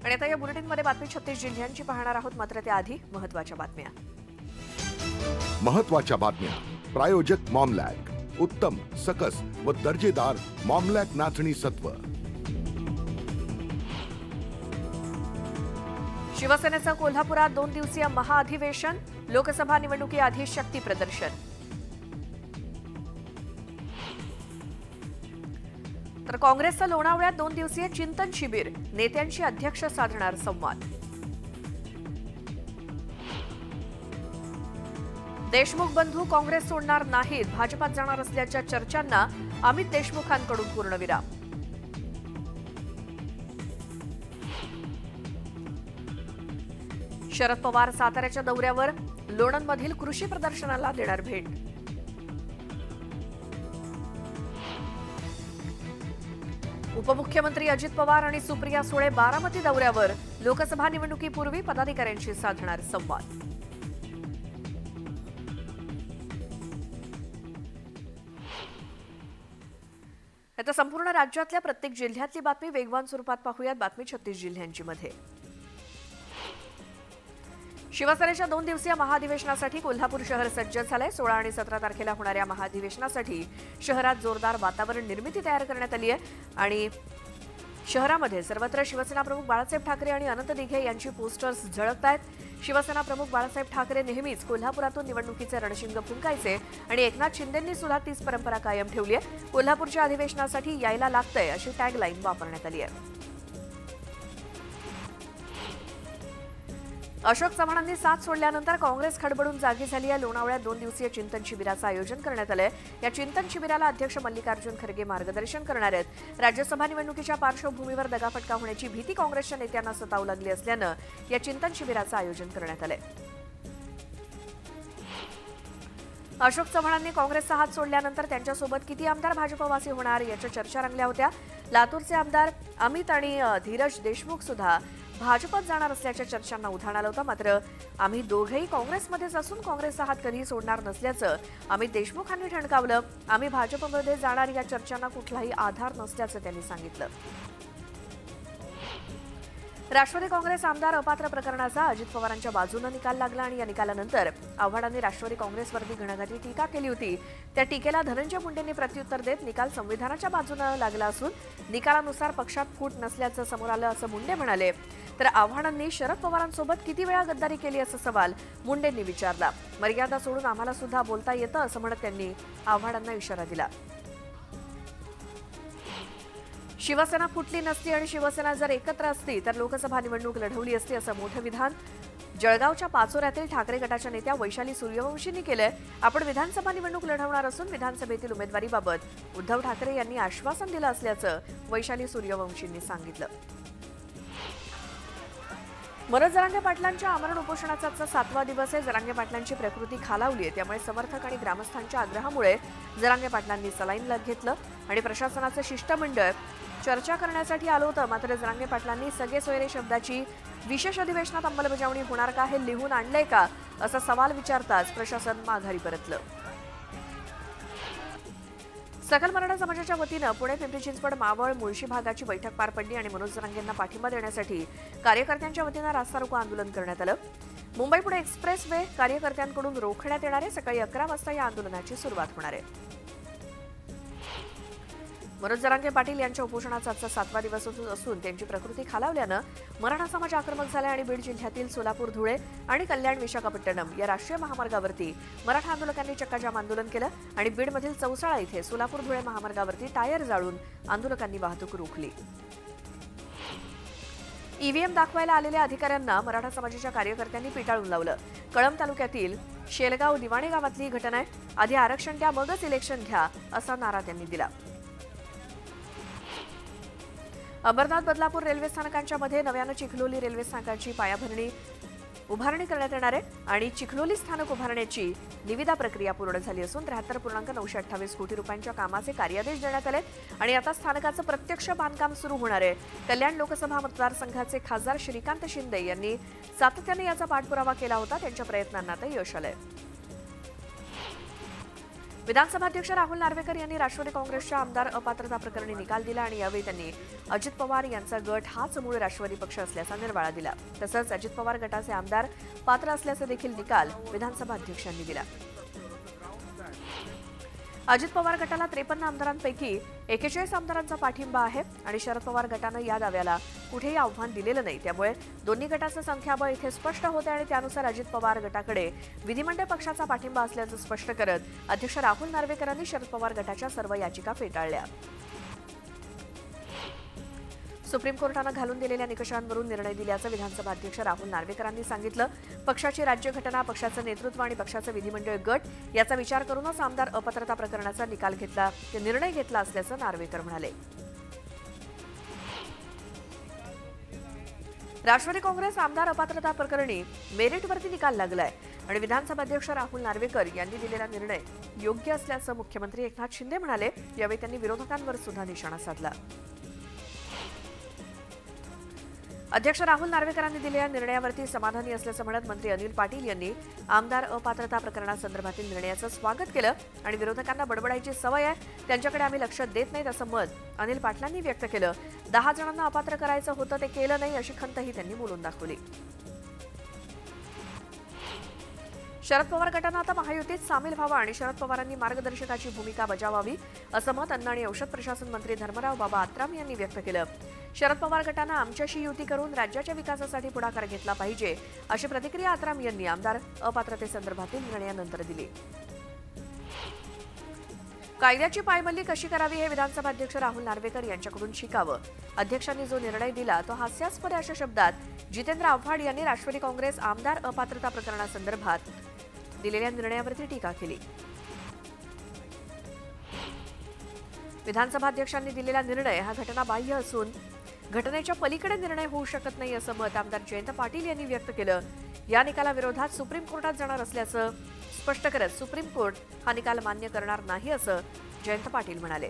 आणि आता या बुलेटिनमध्ये बातमी 36 जिल्ह्यांची पाहणार आहोत, मात्र त्याआधी महत्त्वाच्या बातम्या. प्रायोजक मॉमलॅक, उत्तम सकस व दर्जेदार मॉमलॅक नाचणी सत्व. शिवसेनेचं कोल्हापुरात 2 दिवसीय महाअधिवेशन, लोकसभा निवडणुकीआधी शक्ती प्रदर्शन. तर काँग्रेसचं लोणावळ्यात 2 दिवसीय चिंतन शिबिर, नेत्यांशी अध्यक्ष साधणार संवाद. देशमुख बंधू काँग्रेस सोडणार नाहीत, भाजपात जाणार असल्याच्या चर्चांना अमित देशमुखांकडून पूर्णविराम. शरद पवार साताऱ्याच्या दौऱ्यावर, लोणंदमधील कृषी प्रदर्शनाला देणार भेट. उपमुख्यमंत्री अजित पवार आणि सुप्रिया सुळे बारामती दौऱ्यावर, लोकसभा निवडणुकीपूर्वी पदाधिकाऱ्यांशी साधणार संवाद. आता संपूर्ण राज्यातल्या प्रत्येक जिल्ह्यातली बातमी वेगवान स्वरूपात पाहूयात. बातमी 36 जिल्ह्यांची मध्ये. शिवसेनेच्या 2 दिवसीय महाअधिवेशनासाठी कोल्हापूर शहर सज्ज झालंय. 16 आणि 17 तारखेला होणाऱ्या महाअधिवेशनासाठी शहरात जोरदार वातावरण निर्मिती तयार करण्यात आली आहे आणि शहरामध्ये सर्वत्र शिवसेना प्रमुख बाळासाहेब ठाकरे आणि अनंत दिघे यांची पोस्टर्स झळकतायत. शिवसेना प्रमुख बाळासाहेब ठाकरे नेहमीच कोल्हापुरातून निवडणुकीचे रणशिंग फुंकायचे आणि एकनाथ शिंदेंनी सुद्धा तीच परंपरा कायम ठेवली आहे. कोल्हापूरच्या अधिवेशनासाठी यायला लागतंय अशी टॅगलाईन वापरण्यात आली आहे. अशोक चव्हाणांनी साथ सोडल्यानंतर काँग्रेस खडबडून जागी झाली आहे. लोणावळ्यात 2 दिवसीय चिंतन शिबिराचं आयोजन करण्यात आलंय. या चिंतन शिबिराला अध्यक्ष मल्लिकार्जुन खरगे मार्गदर्शन करणार आहेत. राज्यसभा निवडणुकीच्या पार्श्वभूमीवर दगाफटका होण्याची भीती काँग्रेसच्या नेत्यांना सतावू लागली असल्यानं या चिंतन शिबिराचं आयोजन करण्यात आलंय. अशोक चव्हाणांनी काँग्रेसचा हात सोडल्यानंतर त्यांच्यासोबत किती आमदार भाजपवासी होणार याच्या चर्चा रंगल्या होत्या. लातूरचे आमदार अमित आणि धीरज देशमुख सुद्धा भाजपत जाणार असल्याच्या चर्चांना उधाण आलं होतं. मात्र आम्ही दोघेही काँग्रेसमध्येच असून काँग्रेसचा हात कधीही सोडणार नसल्याचं अमित देशमुखांनी ठणकावलं. आम्ही भाजपमध्ये जाणार या चर्चांना कुठलाही आधार नसल्याचं त्यांनी सांगितलं. राष्ट्रवादी काँग्रेस आमदार अपात्र प्रकरणाचा अजित पवारांच्या बाजूने निकाल लागला आणि या निकालानंतर आव्हाडांनी राष्ट्रवादी काँग्रेसवरती घणाघाती टीका केली होती. त्या टीकेला धनंजय मुंडेंनी प्रत्युत्तर देत निकाल संविधानाच्या बाजूने लागला असून निकालानुसार पक्षात फूट नसल्याचं समोर आलं असं मुंडे म्हणाले. तर आव्हाडांनी शरद पवारांसोबत किती वेळा गद्दारी केली असा सवाल मुंडेंनी विचारला. मर्यादा सोडून आम्हाला सुद्धा बोलता येतं असं म्हणत त्यांनी आव्हाडांना इशारा दिला. शिवसेना फुटली नसती आणि शिवसेना जर एकत्र असती तर लोकसभा निवडणूक लढवली असती असं मोठं विधान जळगावच्या पाचोऱ्यातील ठाकरे गटाच्या नेत्या वैशाली सूर्यवंशींनी केलंय. आपण विधानसभा निवडणूक लढवणार असून विधानसभेतील उमेदवारीबाबत उद्धव ठाकरे यांनी आश्वासन दिलं असल्याचं वैशाली सूर्यवंशींनी सांगितलं. मनोज जरांगे पाटलांच्या आमरण उपोषणाचा आजचा 7वा दिवस आहे. जरांगे पाटलांची प्रकृती खालावली आहे, त्यामुळे समर्थक आणि ग्रामस्थांच्या आग्रहामुळे जरांगे पाटलांनी सलाईन घेतलं आणि प्रशासनाचं शिष्टमंडळ चर्चा करण्यासाठी आलं होतं. मात्र जरांगे पाटलांनी सगळे सोयरे शब्दाची विशेष अधिवेशनात अंमलबजावणी होणार का हे लिहून आणलंय का असा सवाल विचारताच प्रशासन माघारी परतलं. सकल मराठा समाजाच्या वतीनं पुणे, पिंपरी चिंचवड, मावळ, मुळशी भागाची बैठक पार पडली आणि मनोज जरांगेंना पाठिंबा देण्यासाठी कार्यकर्त्यांच्या वतीनं रास्ता रोको आंदोलन करण्यात आलं. मुंबई पुणे एक्सप्रेस वे कार्यकर्त्यांकडून रोखण्यात येणार आहे. सकाळी 11 वाजता या आंदोलनाची सुरुवात होणार आहे. मनोज जरांगे पाटील यांच्या उपोषणाचा आजचा 7वा दिवस असून त्यांची प्रकृती खालावल्यानं मराठा समाज आक्रमक झाला आणि बीड जिल्ह्यातील सोलापूर, धुळे आणि कल्याण, विशाखापट्टणम या राष्ट्रीय महामार्गावरती मराठा आंदोलकांनी चक्काजाम आंदोलन केलं आणि बीडमधील चौसाळा इथे सोलापूर, धुळे महामार्गावरती टायर जाळून आंदोलकांनी वाहतूक रोखली. ईव्हीएम दाखवायला आलेल्या अधिकाऱ्यांना मराठा समाजाच्या कार्यकर्त्यांनी पिटाळून लावलं. कळंब तालुक्यातील शेलगाव दिवाणे गावातली घटना आहे. आधी आरक्षण द्या मगच इलेक्शन घ्या असा नारा त्यांनी दिला. अंबरनाथ बदलापूर रेल्वे स्थानकांच्या मध्ये नव्यानं चिखलोली रेल्वे स्थानकाची उभारणी करण्यात येणार आहे आणि चिखलोली स्थानक उभारण्याची निविदा प्रक्रिया पूर्ण झाली असून 73.928 कोटी रुपयांच्या कामाचे कार्यादेश देण्यात आले आणि आता स्थानकाचं प्रत्यक्ष बांधकाम सुरू होणार आहे. कल्याण लोकसभा मतदारसंघाचे खासदार श्रीकांत शिंदे यांनी सातत्याने याचा पाठपुरावा केला होता. त्यांच्या प्रयत्नांना आता यश आलंय. विधानसभा अध्यक्ष राहुल नार्वेकर यांनी राष्ट्रवादी काँग्रेसच्या आमदार अपात्रता प्रकरणी निकाल दिला आणि यावेळी त्यांनी अजित पवार यांचा गट हाच मूळ राष्ट्रवादी पक्ष असल्याचा निर्वाळा दिला. तसंच अजित पवार गटाचे आमदार पात्र असल्याचा देखील निकाल विधानसभा अध्यक्षांनी दिला. अजित पवार गटाला 53 आमदारांपैकी 41 आमदारांचा पाठिंबा आहे आणि शरद पवार गटानं या दाव्याला कुठेही आव्हान दिलेलं नाही. त्यामुळे दोन्ही गटाचं संख्याबळ इथे स्पष्ट होते आणि त्यानुसार अजित पवार गटाकडे विधिमंडळ पक्षाचा पाठिंबा असल्याचं स्पष्ट करत अध्यक्ष राहुल नार्वेकरांनी शरद पवार गटाच्या सर्व याचिका फेटाळल्या. सुप्रीम कोर्टानं घालून दिलेल्या निकषांवरून निर्णय दिल्याचं विधानसभा अध्यक्ष राहुल नार्वेकरांनी सांगितलं. पक्षाची राज्यघटना, पक्षाचं नेतृत्व आणि पक्षाचं विधिमंडळ गट याचा विचार करूनच आमदार अपात्रता प्रकरणाचा निर्णय घेतला असल्याचं नार्वेकर म्हणाले. राष्ट्रवादी काँग्रेस आमदार अपात्रता प्रकरणी मेरिटवरती निकाल लागलाय आणि विधानसभा अध्यक्ष राहुल नार्वेकर यांनी दिलेला निर्णय योग्य असल्याचं मुख्यमंत्री एकनाथ शिंदे म्हणाले. यावेळी त्यांनी विरोधकांवर सुद्धा निशाणा साधला. अध्यक्ष राहुल नार्वेकरांनी दिलेल्या निर्णयावरती समाधानी असल्याचं म्हणत मंत्री अनिल पाटील यांनी आमदार अपात्रता प्रकरणासंदर्भातील निर्णयाचं स्वागत केलं आणि विरोधकांना बडबडायची सवय आहे, त्यांच्याकडे आम्ही लक्ष देत नाहीत असं मत अनिल पाटलांनी व्यक्त केलं. 10 जणांना अपात्र करायचं होतं, ते केलं नाही अशी खंतही त्यांनी बोलून दाखवली. शरद पवार गटानं आता महायुतीत सामील व्हावं आणि शरद पवारांनी मार्गदर्शकाची भूमिका बजावावी असं मत अन्न आणि औषध प्रशासन मंत्री धर्मराव बाबा आत्राम यांनी व्यक्त केलं. शरद पवार गटानं आमच्याशी युती करून राज्याच्या विकासासाठी पुढाकार घेतला पाहिजे अशी प्रतिक्रिया आत्राम यांनी आमदार अपात्रतेसंदर्भातील निर्णयानंतर दिली. कायद्याची पायमल्ली कशी करावी हे विधानसभा अध्यक्ष राहुल नार्वेकर यांच्याकडून शिकावं. अध्यक्षांनी जो निर्णय दिला तो हास्यास्पद अशा शब्दात जितेंद्र आव्हाड यांनी राष्ट्रवादी काँग्रेस आमदार अपात्रता प्रकरणासंदर्भात दिलेल्या निर्णयावरती टीका केली. विधानसभा अध्यक्षांनी दिलेला निर्णय हा घटनाबाह्य असून घटनेच्या पलीकडे निर्णय होऊ शकत नाही असं मत आमदार जयंत पाटील यांनी व्यक्त केलं. या निकालाविरोधात सुप्रीम कोर्टात जाणार असल्याचं स्पष्ट करत सुप्रीम कोर्ट हा निकाल मान्य करणार नाही असं जयंत पाटील म्हणाले.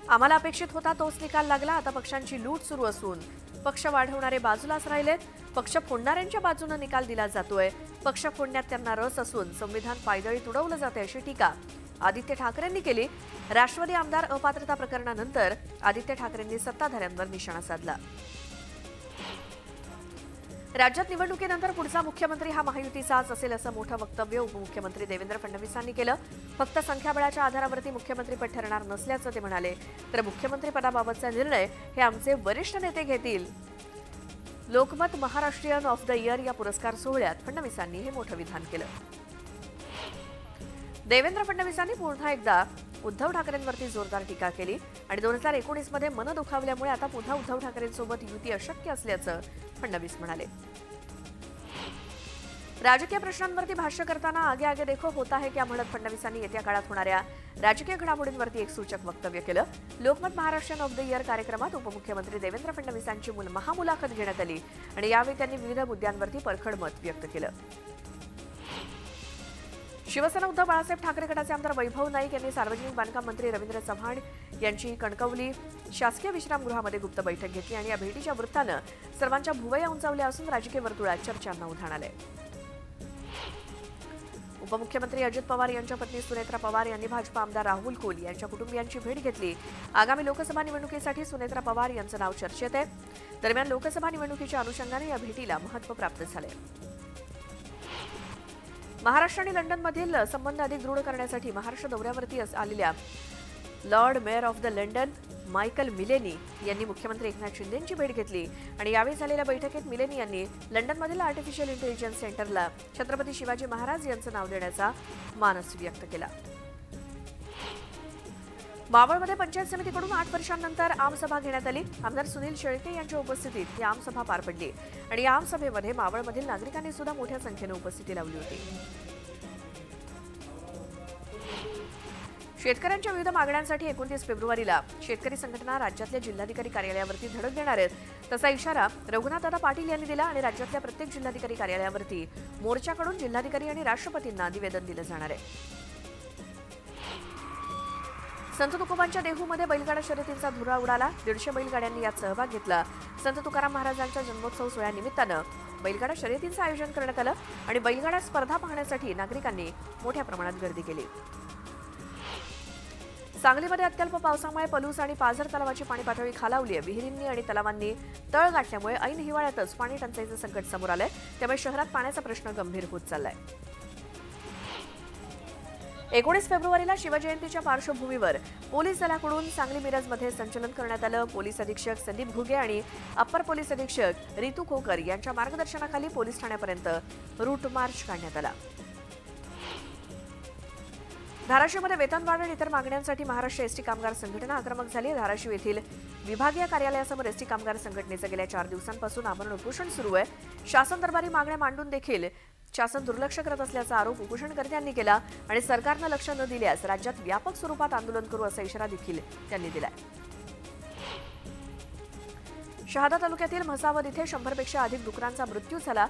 आम्हाला अपेक्षित होता तोच निकाल लागला. आता पक्षांची लूट सुरू असून पक्ष वाढवणारे बाजूलाच राहिलेत. पक्ष फोडणाऱ्यांच्या बाजूने निकाल दिला जातोय. पक्ष फोडण्यात त्यांना रस असून संविधान पायदळीत उडवलं जाते अशी टीका आदित्य ठाकरेंनी केली. राष्ट्रवादी आमदार अपात्रता प्रकरणानंतर आदित्य ठाकरेंनी सत्ताधाऱ्यांवर निशाणा साधला. राज्यात निवडणुकीनंतर पुढचा मुख्यमंत्री हा महायुतीचाच असेल असं मोठं वक्तव्य उपमुख्यमंत्री देवेंद्र फडणवीसांनी केलं. फक्त संख्याबळाच्या आधारावरती मुख्यमंत्रीपद ठरणार नसल्याचं ते म्हणाले. तर मुख्यमंत्रीपदाबाबतचा निर्णय हे आमचे वरिष्ठ नेते घेतील. Lokmat Maharashtrian of the year या पुरस्कार सोहळ्यात फडणवीसांनी हे मोठं विधान केलं. देवेंद्र फडणवीसांनी पुन्हा एकदा उद्धव ठाकरेंवरती जोरदार टीका केली आणि 2019 मध्ये मन दुखावल्यामुळे आता पुन्हा उद्धव ठाकरेंसोबत युती अशक्य असल्याचं फडणवीस म्हणाले. राजकीय प्रश्नांवरती भाष्य करताना आगे आगे देखो होता है क्या म्हणत फडणवीसांनी येत्या काळात होणाऱ्या राजकीय घडामोडींवरती एक सूचक वक्तव्य केलं. Lokmat Maharashtra of the year कार्यक्रमात उपमुख्यमंत्री देवेंद्र फडणवीसांची महामुलाखत घेण्यात आली आणि यावेळी त्यांनी विविध मुद्द्यांवरती परखड मत व्यक्त केलं. शिवसेना उद्धव बाळासाहेब ठाकरे गटाचे आमदार वैभव नाईक यांनी सार्वजनिक बांधकाम मंत्री रवींद्र चव्हाण यांची कणकवली शासकीय विश्रामगृहामध्ये गुप्त बैठक घेतली आणि या भेटीच्या वृत्तानं सर्वांच्या भुवया उंचावल्या असून राजकीय वर्तुळात चर्चांना उधाण आलंय. उपमुख्यमंत्री अजित पवार यांच्या पत्नी सुनेत्रा पवार यांनी भाजपा आमदार राहुल कोल यांच्या कुटुंबियांची भेट घेतली. आगामी लोकसभा निवडणुकीसाठी सुनेत्रा पवार यांचं नाव चर्चेत आहे. दरम्यान लोकसभा निवडणुकीच्या अनुषंगाने या भेटीला महत्त्व प्राप्त झालंय. महाराष्ट्र आणि लंडनमधील संबंध अधिक दृढ करण्यासाठी महाराष्ट्र दौऱ्यावरती आलेल्या lord mayor of the London Michael Mainelli यांनी मुख्यमंत्री एकनाथ शिंदेंची भेट घेतली आणि यावेळी झालेल्या बैठकीत मिलेनी यांनी लंडनमधील आर्टिफिशियल इंटेलिजन्स सेंटरला छत्रपती शिवाजी महाराज यांचं नाव देण्याचा मानस व्यक्त केला. मावळमध्ये पंचायत समितीकडून 8 वर्षांनंतर आमसभा घेण्यात आली. आमदार सुनील शेळके यांच्या उपस्थितीत ही आमसभा पार पडली आणि या आमसभेमध्ये मावळमधील नागरिकांनी सुद्धा मोठ्या संख्येने उपस्थिती लावली होती. शेतकऱ्यांच्या विविध मागण्यांसाठी 29 फेब्रुवारीला शेतकरी संघटना राज्यातल्या जिल्हाधिकारी कार्यालयावरती धडक देणार आहेत तसा इशारा रघुनाथदादा पाटील यांनी दिला आणि राज्यातल्या प्रत्येक जिल्हाधिकारी कार्यालयावरती मोर्चाकडून जिल्हाधिकारी आणि राष्ट्रपतींना निवेदन दिलं जाणार आहे. संत तुकोबांच्या देहूमध्ये बैलगाडा शर्यतींचा धुरा उडाला. 150 बैलगाड्यांनी यात सहभाग घेतला. संत तुकाराम महाराजांच्या जन्मोत्सव सोहळ्यानिमित्तानं बैलगाडा शर्यतींचं आयोजन करण्यात आलं आणि बैलगाडा स्पर्धा पाहण्यासाठी नागरिकांनी मोठ्या प्रमाणात गर्दी केली. सांगलीमध्ये अत्यल्प पावसामुळे पलूस आणि पाझर तलावाची पाणी पातळी खालावली आहे. विहिरींनी आणि तलावांनी तळ गाठल्यामुळे ऐन हिवाळ्यातच पाणी टंचाईचं संकट समोर आलंय. त्यामुळे शहरात पाण्याचा प्रश्न गंभीर होत चाललाय. 19 फेब्रुवारीला शिवजयंतीच्या पार्श्वभूमीवर पोलीस दलाकडून सांगली मिरजमध्ये संचलन करण्यात आलं. पोलीस अधीक्षक संदीप घुगे आणि अप्पर पोलीस अधीक्षक रितू खोकर यांच्या मार्गदर्शनाखाली पोलीस ठाण्यापर्यंत रूट मार्च काढण्यात आला. धाराशिवमध्ये वेतनवाढ आणि इतर मागण्यांसाठी महाराष्ट्र एसटी कामगार संघटना आक्रमक झाली. धाराशिव येथील विभागीय कार्यालयासमोर एसटी कामगार संघटनेचं गेल्या 4 दिवसांपासून आमरण उपोषण सुरू आहे. शासन दरबारी मागण्या मांडून देखील शासन दुर्लक्ष करत असल्याचा आरोप उपोषणकर्त्यांनी केला आणि सरकारनं लक्ष न दिल्यास राज्यात व्यापक स्वरूपात आंदोलन करू असा इशारा देखील त्यांनी दिलाय. शहादा तालुक्यातील म्हसावद इथे 100 पेक्षा अधिक डुकरांचा मृत्यू झाला.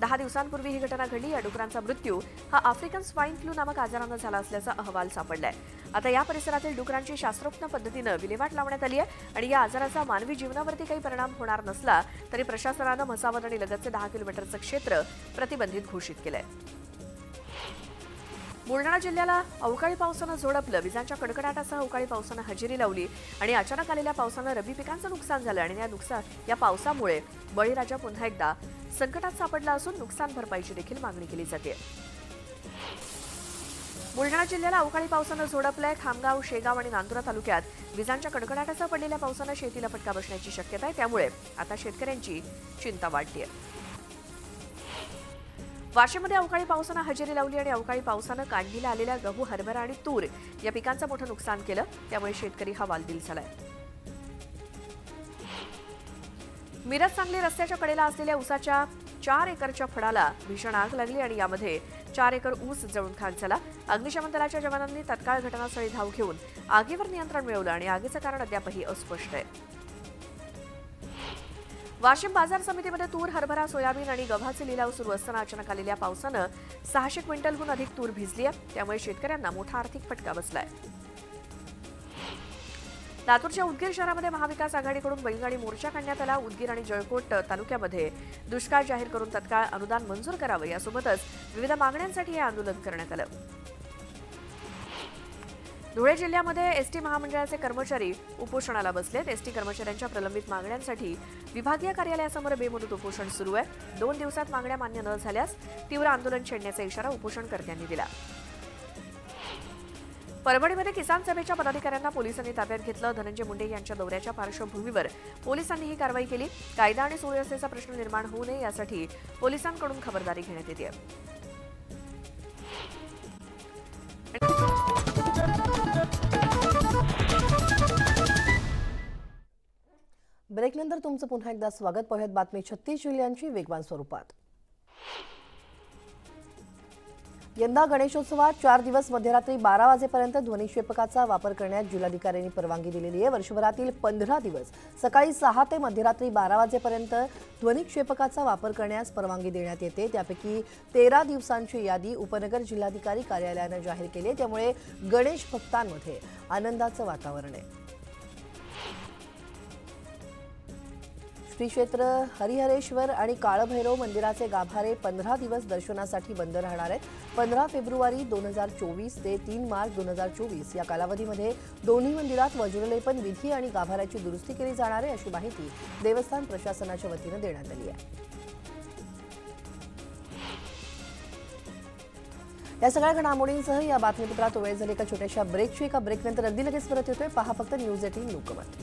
10 दिवसांपूर्वी ही घटना घडली. या डुकरांचा मृत्यू हा आफ्रिकन स्वाईन फ्लू नामक आजारानं झाला असल्याचा अहवाल सापडलाय. आता या परिसरातील डुकरांची शास्त्रोक्त पद्धतीनं विल्हेवाट लावण्यात आली आहे आणि या आजाराचा मानवी जीवनावरती काही परिणाम होणार नसला तरी प्रशासनानं म्हसावद आणि लगतचे 10 किलोमीटरचं क्षेत्र प्रतिबंधित घोषित केलंय. बुलढाणा जिल्ह्याला अवकाळी पावसानं झोडपलं. विजांच्या कडकडाटासह अवकाळी पावसानं हजेरी लावली आणि अचानक आलेल्या पावसानं रब्बी पिकांचं नुकसान झालं आणि या पावसामुळे बळीराजा पुन्हा एकदा संकटात सापडला असून नुकसान भरपाईची देखील मागणी केली जाते. बुलढाणा जिल्ह्याला अवकाळी पावसानं झोडपलंय. खामगाव, शेगाव आणि नांदुरा तालुक्यात विजांच्या कडकडाटासह पडलेल्या पावसानं शेतीला फटका बसण्याची शक्यता आहे. त्यामुळे आता शेतकऱ्यांची चिंता वाढली आहे. वाशिममध्ये अवकाळी पावसानं हजेरी लावली आणि अवकाळी पावसानं काढणीला आलेल्या गहू, हरभरा आणि तूर या पिकांचं मोठं नुकसान केलं. त्यामुळे शेतकरी हवालदिल झालाय. मिरज सांगली रस्त्याच्या कडेला असलेल्या ऊसाच्या 4 एकरच्या फडाला भीषण आग लागली आणि यामध्ये 4 एकर ऊस जळून खाक झाला. अग्निशमन दलाच्या जवानांनी तत्काळ घटनास्थळी धाव घेऊन आगीवर नियंत्रण मिळवलं आणि आगीचं कारण अद्यापही अस्पष्ट आहे. वाशिम बाजार समितीमध्ये तूर, हरभरा, सोयाबीन आणि गव्हाचे लिलाव सुरू असताना अचानक आलेल्या पावसानं 600 क्विंटलहून अधिक तूर भिजली आहे. त्यामुळे शेतकऱ्यांना मोठा आर्थिक फटका बसलाय. लातूरच्या उदगीर शहरामध्ये महाविकास आघाडीकडून बैलगाडी मोर्चा काढण्यात आला. उदगीर आणि जळकोट तालुक्यामध्ये दुष्काळ जाहीर करून तत्काळ अनुदान मंजूर करावं यासोबतच विविध मागण्यांसाठी हे आंदोलन करण्यात आलं. धुळे जिल्ह्यामध्ये एसटी महामंडळाचे कर्मचारी उपोषणाला बसलेत. एसटी कर्मचाऱ्यांच्या प्रलंबित मागण्यांसाठी विभागीय कार्यालयासमोर बेमुदत उपोषण सुरू आहे. 2 दिवसात मागण्या मान्य न झाल्यास तीव्र आंदोलन छेडण्याचा इशारा उपोषणकर्त्यांनी दिला. परभणीमध्ये किसान सभेच्या पदाधिकाऱ्यांना पोलिसांनी ताब्यात घेतलं. धनंजय मुंडे यांच्या दौऱ्याच्या पार्श्वभूमीवर पोलिसांनी ही कारवाई केली. कायदा आणि सुव्यवस्थेचा प्रश्न निर्माण होऊ नये यासाठी पोलिसांकडून खबरदारी घेण्यात येते. ब्रेकनंतर तुमचं पुन्हा एकदा स्वागत. पाहूयात बातमी 36 जिल्ह्यांची वेगवान स्वरूपात. यंदा गणेशोत्सवात 4 दिवस मध्यरात्री 12 वाजेपर्यंत ध्वनिक्षेपकाचा वापर करण्यास जिल्हाधिकाऱ्यांनी परवानगी दिलेली आहे. वर्षभरातील 15 दिवस सकाळी 6 ते मध्यरात्री 12 वाजेपर्यंत ध्वनिक्षेपकाचा वापर करण्यास परवानगी देण्यात येते. त्यापैकी 13 दिवसांची यादी उपनगर जिल्हाधिकारी कार्यालयानं जाहीर केली आहे. त्यामुळे गणेश भक्तांमध्ये आनंदाचं वातावरण आहे. श्री क्षेत्र हरिहरेश्वर आणि काळभैरव मंदिराचे गाभारे 15 दिवस दर्शनासाठी बंद राहणार आहेत. 15 फेब्रुवारी 2024 ते 3 मार्च 2024 या कालावधीमध्ये दोन्ही मंदिरात वज्रलेपन विधी आणि गाभाऱ्याची दुरुस्ती केली जाणार आहे, अशी माहिती देवस्थान प्रशासनाच्या वतीनं देण्यात आली आहे. या सगळ्या घडामोडींसह या बातमीपत्रात वेळ झाली एका छोट्याशा ब्रेकची. एका ब्रेकनंतर अगदी लगेच परत येतोय. पहा फक्त न्यूज 18 लोकमत.